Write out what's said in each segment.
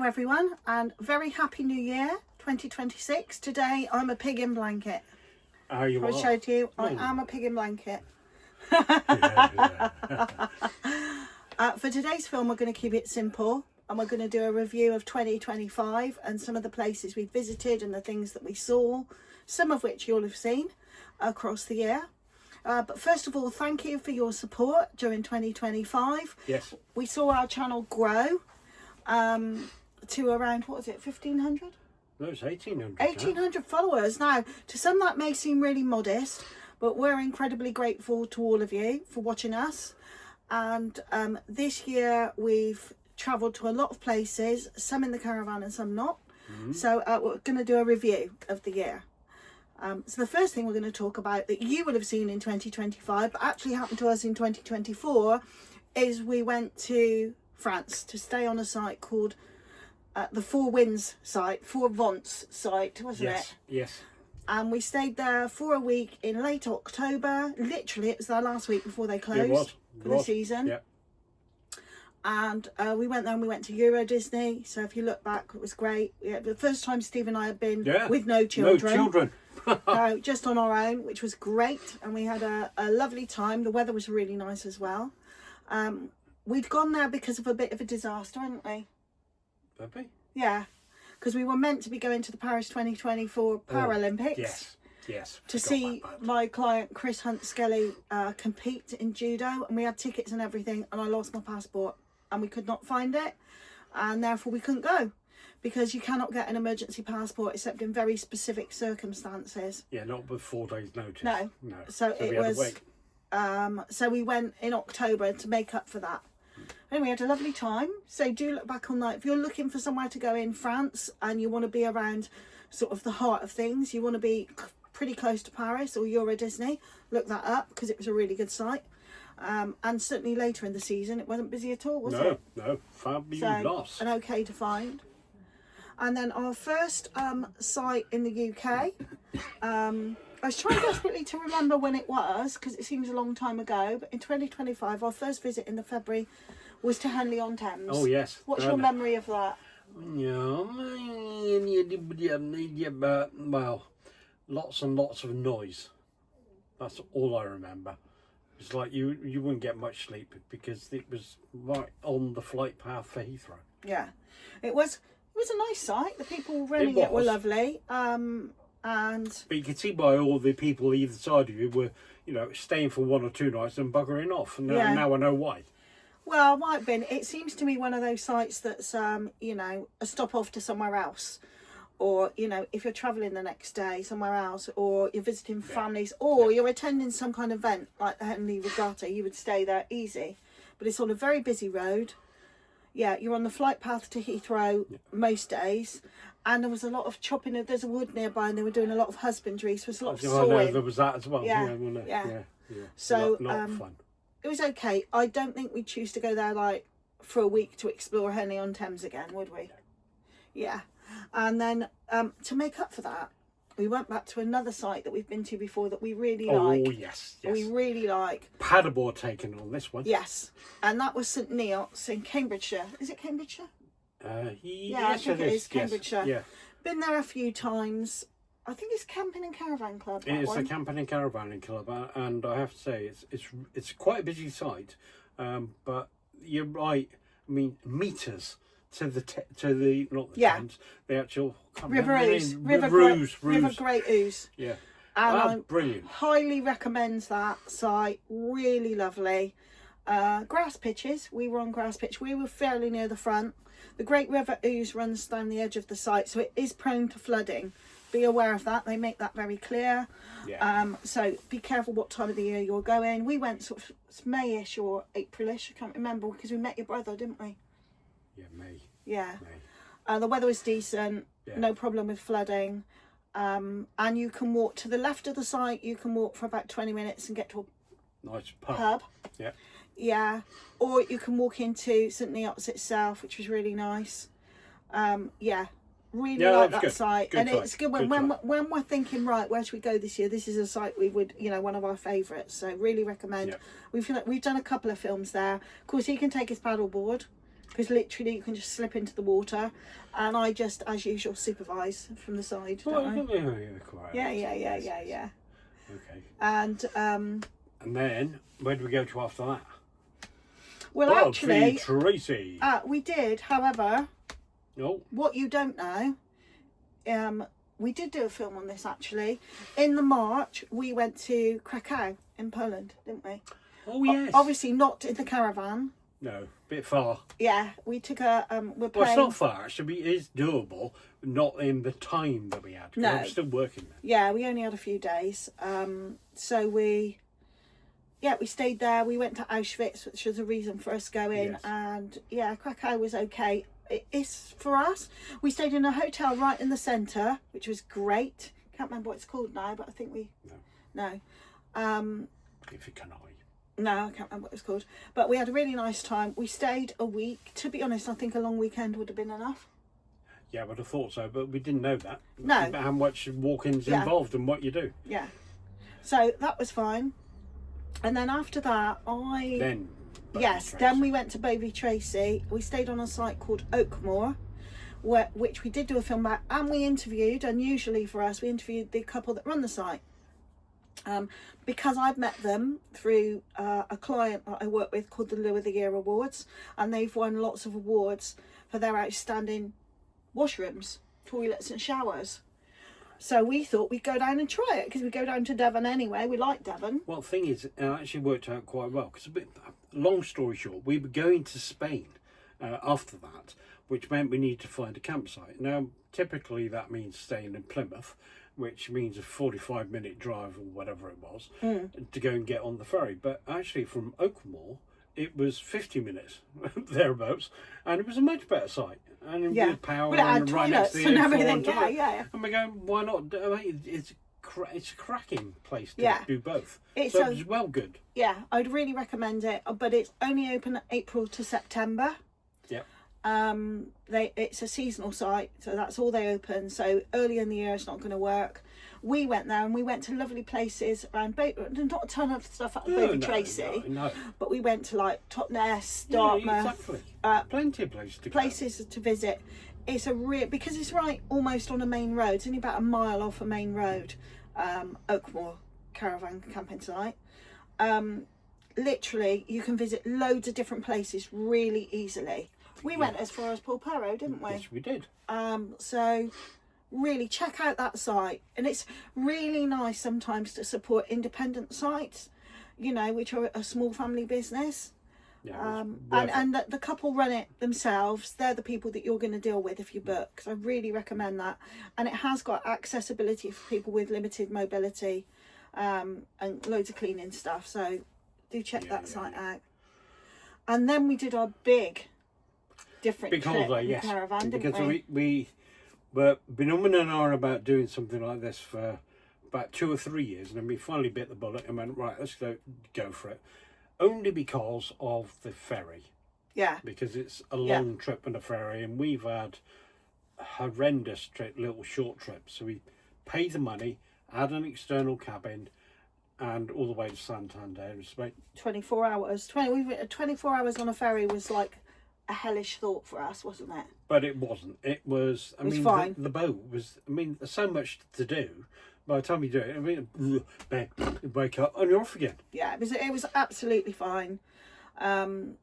everyone, and very happy new year 2026. Today I'm a pig in blanket. You I are. showed you I am a pig in blanket. For today's film we're going to keep it simple, and we're going to do a review of 2025 and some of the places we visited and the things that we saw, some of which you'll have seen across the year. But first of all, thank you for your support during 2025. Yes. We saw our channel grow to around, what was it, 1,500? No, it's 1,800. 1,800 followers. Now, to some that may seem really modest, but we're incredibly grateful to all of you for watching us. And this year we've travelled to a lot of places, some in the caravan and some not. So we're going to do a review of the year. So the first thing we're going to talk about that you would have seen in 2025 but actually happened to us in 2024 is we went to France to stay on a site called the Four Winds site, Four Vents site, wasn't it? Yes. And we stayed there for a week in late October. Literally, it was their last week before they closed for the season. Yeah. And we went there and we went to Euro Disney. So if you look back, it was great. Yeah, the first time Steve and I had been with no children. No children. Just on our own, which was great. And we had a lovely time. The weather was really nice as well. We'd gone there because of a bit of a disaster, hadn't we? Did we? Yeah. Because we were meant to be going to the Paris 2024 Paralympics. Yes. To see my client Chris Hunt Skelly compete in judo, and we had tickets and everything, and I lost my passport and we could not find it, and therefore we couldn't go because you cannot get an emergency passport except in very specific circumstances. Yeah, not with 4 days notice. No. So it was so we went in October to make up for that. Anyway, we had a lovely time. So do look back on that. If you're looking for somewhere to go in France and you want to be around sort of the heart of things, you want to be pretty close to Paris or Euro Disney, look that up because it was a really good site. And certainly later in the season it wasn't busy at all, was it? No, fabulous. So, and okay to find. And then our first site in the UK, I was trying desperately to remember when it was because it seems a long time ago, but in 2025 our first visit in the February was to Henley-on-Thames. Oh yes. What's your memory of that? Well, lots and lots of noise. That's all I remember. It's like you wouldn't get much sleep because it was right on the flight path for Heathrow. Yeah, it was a nice site. The people running it were lovely. But you could see by all the people either side of you were, staying for 1 or 2 nights and buggering off. And now I know why. Well, it might have been. It seems to me one of those sites that's, a stop off to somewhere else. Or, if you're travelling the next day somewhere else, or you're visiting families, or you're attending some kind of event like the Henley Regatta, you would stay there easy. But it's on a very busy road. Yeah, you're on the flight path to Heathrow most days. And there was a lot of chopping. There's a wood nearby, and they were doing a lot of husbandry. So there was a lot of sawing. There was that as well. Yeah. So not fun. It was okay. I don't think we'd choose to go there for a week to explore Henley-on-Thames again, would we? Yeah. And then to make up for that, we went back to another site that we've been to before that we really like. Oh yes. We really like. Paddleboard taken on this one. Yes, and that was St Neots in Cambridgeshire. Is it Cambridgeshire? Yeah, I think it is Cambridgeshire. Yes, yeah. Been there a few times. I think it's Camping and Caravan Club. It is a Camping and Caravan Club, and I have to say it's quite a busy site. But you're right. I mean, meters to the Thames, the actual River Ouse, River Great Ouse. Yeah, and brilliant. Highly recommend that site. Really lovely. Grass pitches. We were on grass pitch. We were fairly near the front. The Great River Ouse runs down the edge of the site, so it is prone to flooding. Be aware of that. They make that very clear. Yeah. So be careful what time of the year you're going. We went sort of Mayish or Aprilish. I can't remember because we met your brother, didn't we? Yeah, May. Yeah. May. The weather was decent. Yeah. No problem with flooding. And you can walk to the left of the site. You can walk for about 20 minutes and get to a nice pub. Yeah. Yeah, or you can walk into St Neots itself, which was really nice. Really like that site, and it's good when we're thinking, right, where should we go this year? This is a site we would, one of our favourites. So really recommend. Yeah. We've done a couple of films there. Of course, he can take his paddleboard. because literally you can just slip into the water, and I just, as usual, supervise from the side. Don't I? Yeah. Okay. And then where do we go to after that? well, actually, Tracy. we did. However, Oh. what you don't know, we did do a film on this actually. In the March, we went to Krakow in Poland, didn't we? Oh yes. Obviously not in the caravan. No, bit far. Yeah, we took a we're Well, playing... it's not far. Actually, it is doable, but not in the time that we had. 'Cause No. I'm still working then. Yeah, we only had a few days. So we stayed there. We went to Auschwitz, which was a reason for us going. Yes. And yeah, Krakow was okay. It's for us. We stayed in a hotel right in the centre, which was great. Can't remember what it's called now, but I think we... No. If you can, No, I can't remember what it was called. But we had a really nice time. We stayed a week. To be honest, I think a long weekend would have been enough. Yeah, I would have thought so, but we didn't know that. No. About how much walking's involved and what you do. Yeah. So that was fine. And then after that, Then we went to Bovey Tracy. We stayed on a site called Oakmoor, which we did do a film about, and we interviewed, unusually for us, we interviewed the couple that run the site. Because I've met them through a client that I work with called the Loo of the Year Awards, and they've won lots of awards for their outstanding washrooms, toilets and showers. So we thought we'd go down and try it, because we go down to Devon anyway. We like Devon. Well, the thing is, it actually worked out quite well. Because long story short, we were going to Spain after that, which meant we needed to find a campsite. Now, typically that means staying in Plymouth, which means a 45-minute drive or whatever it was to go and get on the ferry. But actually, from Oakmoor, it was 50 minutes thereabouts, and it was a much better site. And with power and right next to the and yeah. And we're going, why not? I mean, it's a cracking place to do both. It was well good. Yeah, I'd really recommend it, but it's only open April to September. Yep. It's a seasonal site, so that's all they open. So early in the year, it's not going to work. We went there and we went to lovely places around not a ton of stuff at Bovey Tracy, but we went to like Totnes, Dartmouth, plenty of places to visit. It's because it's right almost on a main road. It's only about a mile off a main road. Oakmoor caravan camping site. Literally, you can visit loads of different places really easily. We went as far as Pulpero, didn't we? Yes, we did. So really check out that site, and it's really nice sometimes to support independent sites, which are a small family business. And the couple run it themselves. They're the people that you're going to deal with if you book. So I really recommend that. And it has got accessibility for people with limited mobility, and loads of cleaning stuff. So do check that site out. And then we did our big different trip in the caravan, didn't we? We were been and on about doing something like this for about 2 or 3 years, and then we finally bit the bullet and went, right, let's go for it. Only because of the ferry. Yeah. Because it's a long trip on a ferry, and we've had horrendous little short trips. So we paid the money, had an external cabin, and all the way to Santander. It was about 24 hours. 24 hours on a ferry was like a hellish thought for us, wasn't it? But it wasn't. It was fine. The boat was, there's so much to do. By the time you do it, wake up and you're off again. Yeah, it was absolutely fine. And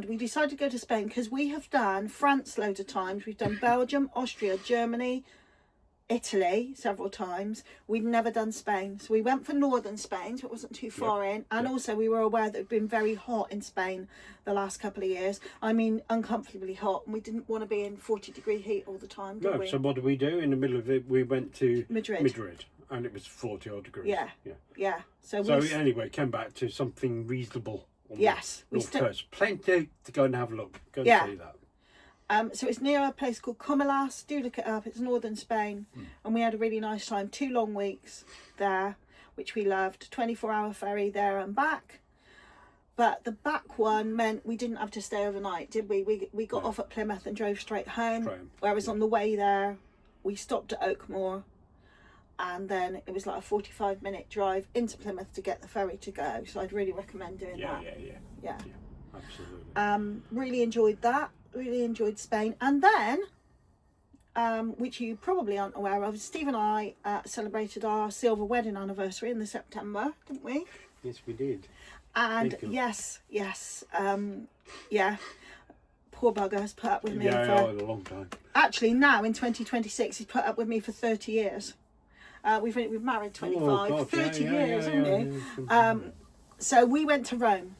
we decided to go to Spain because we have done France loads of times. We've done Belgium, Austria, Germany, Italy several times. We'd never done Spain. So we went for northern Spain, so it wasn't too far in. And also we were aware that it had been very hot in Spain the last couple of years. Uncomfortably hot. And we didn't want to be in 40-degree heat all the time, did we? So what did we do? In the middle of it, we went to Madrid. And it was 40-odd degrees. Yeah. So anyway, came back to something reasonable. Yes. Plenty to go and have a look. Go and see that. So it's near a place called Comelas. Do look it up. It's northern Spain. And we had a really nice time. 2 long weeks there, which we loved. 24-hour ferry there and back. But the back one meant we didn't have to stay overnight, did we? We got off at Plymouth and drove straight home. Whereas on the way there, we stopped at Oakmoor. And then it was like a 45-minute drive into Plymouth to get the ferry to go. So I'd really recommend doing that. Yeah, absolutely. Really enjoyed that. Really enjoyed Spain. And then, which you probably aren't aware of, Steve and I celebrated our silver wedding anniversary in September, didn't we? Yes, we did. And yes, yeah. Poor bugger has put up with me for a long time. Actually, now in 2026, he's put up with me for 30 years. We've married 25, 30 years, haven't we? So we went to Rome,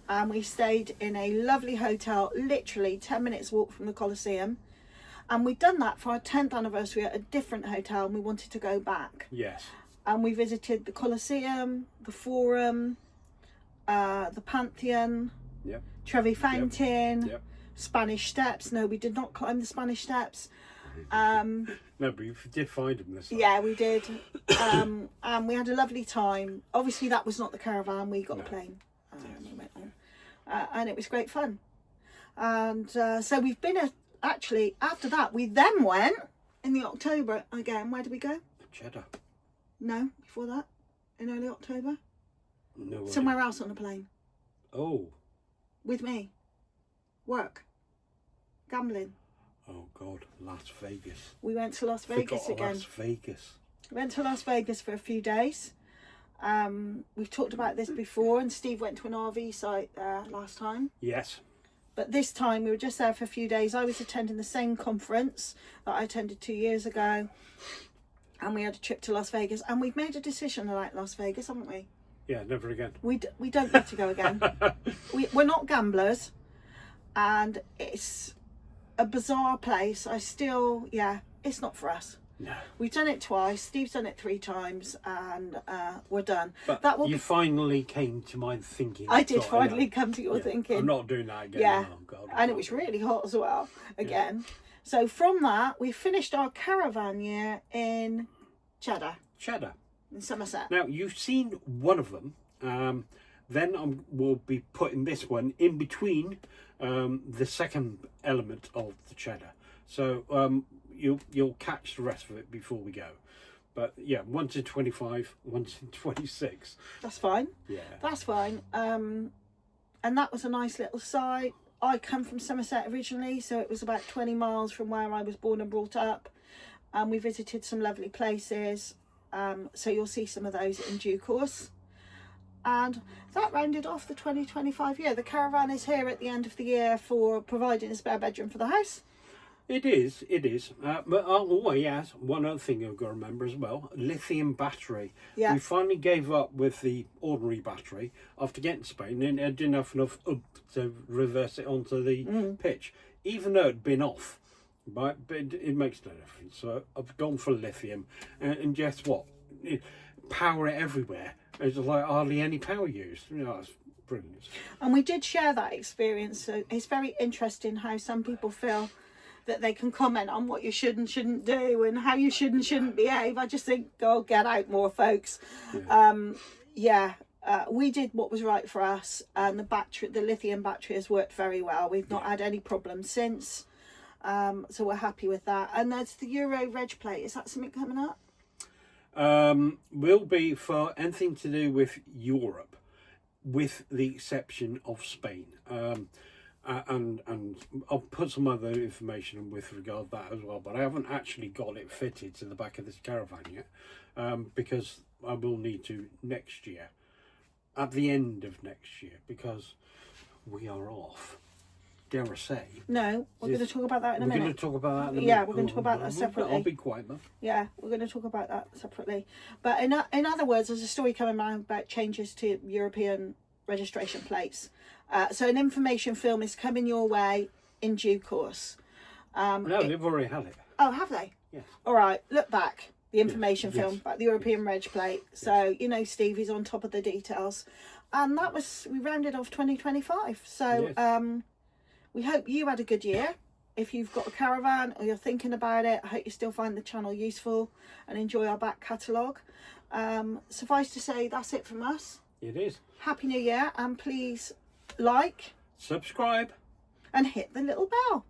and we stayed in a lovely hotel, literally 10 minutes walk from the Colosseum. And we'd done that for our 10th anniversary at a different hotel, and we wanted to go back. Yes. And we visited the Colosseum, the Forum, the Pantheon, Trevi Fountain, Spanish Steps. No, we did not climb the Spanish Steps. No, but you did find them this time. Yeah, we did. And we had a lovely time. Obviously, that was not the caravan. We got a plane. We went on. And it was great fun. And so we've been, actually, after that, we then went in the October again. Where did we go? Cheddar. No, before that, in early October. No. Somewhere else on a plane. Oh. With me. Work. Gambling. Oh God, Las Vegas. We went to Las Vegas again. Las Vegas. Went to Las Vegas for a few days. We've talked about this before, and Steve went to an RV site there last time. Yes. But this time we were just there for a few days. I was attending the same conference that I attended 2 years ago, and we had a trip to Las Vegas. And we've made a decision about Las Vegas, haven't we? Yeah, never again. We don't need to go again. We're not gamblers, and it's a bizarre place. It's not for us. No. We've done it twice. Steve's done it 3 times, and we're done. But you finally came to my thinking. I did finally come to your Yeah, thinking. I'm not doing that again. Yeah. Oh, God, And it was really hot as well, again. Yeah. So from that, we finished our caravan year in Cheddar. In Somerset. Now, you've seen one of them. Then we'll be putting this one in between the second element of the Cheddar. So you'll catch the rest of it before we go. But yeah, one's in 25, one's in 26. That's fine. Yeah. That's fine. And that was a nice little site. I come from Somerset originally, so it was about 20 miles from where I was born and brought up. And we visited some lovely places. So you'll see some of those in due course. And that rounded off the 2025 year. The caravan is here at the end of the year for providing a spare bedroom for the house. It is. But yes, one other thing you've got to remember as well, lithium battery. Yeah. We finally gave up with the ordinary battery after getting to Spain, and it didn't have enough to reverse it onto the pitch, even though it'd been off. But it makes no difference. So I've gone for lithium, and guess what? Power it everywhere. There's like hardly any power used. It's brilliant. And we did share that experience. So it's very interesting how some people feel that they can comment on what you should and shouldn't do and how you should and shouldn't behave. I just think, go get out more, folks. Yeah. We did what was right for us, and the lithium battery has worked very well. We've not had any problems since, so we're happy with that. And there's the Euro Reg plate. Is that something coming up? Will be for anything to do with Europe, with the exception of Spain. And I'll put some other information with regard to that as well, but I haven't actually got it fitted to the back of this caravan yet, because I will need to next year, at the end of next year, because we are off, dare I say. No, we're going to talk about that in a minute. We're going to talk about that in a minute. Yeah, we're going to talk about that separately. I'll be quiet then. Yeah, we're going to talk about that separately. But in other words, there's a story coming around about changes to European registration plates. So an information film is coming your way in due course. No, they've already had it. Oh, have they? Yes. All right, look back. The information film Yes. about the European Reg plate. So, Steve is on top of the details. And we rounded off 2025. So Yes. we hope you had a good year. If you've got a caravan or you're thinking about it, I hope you still find the channel useful and enjoy our back catalogue. Suffice to say, that's it from us. It is. Happy New Year, and please like, Subscribe. and hit the little bell.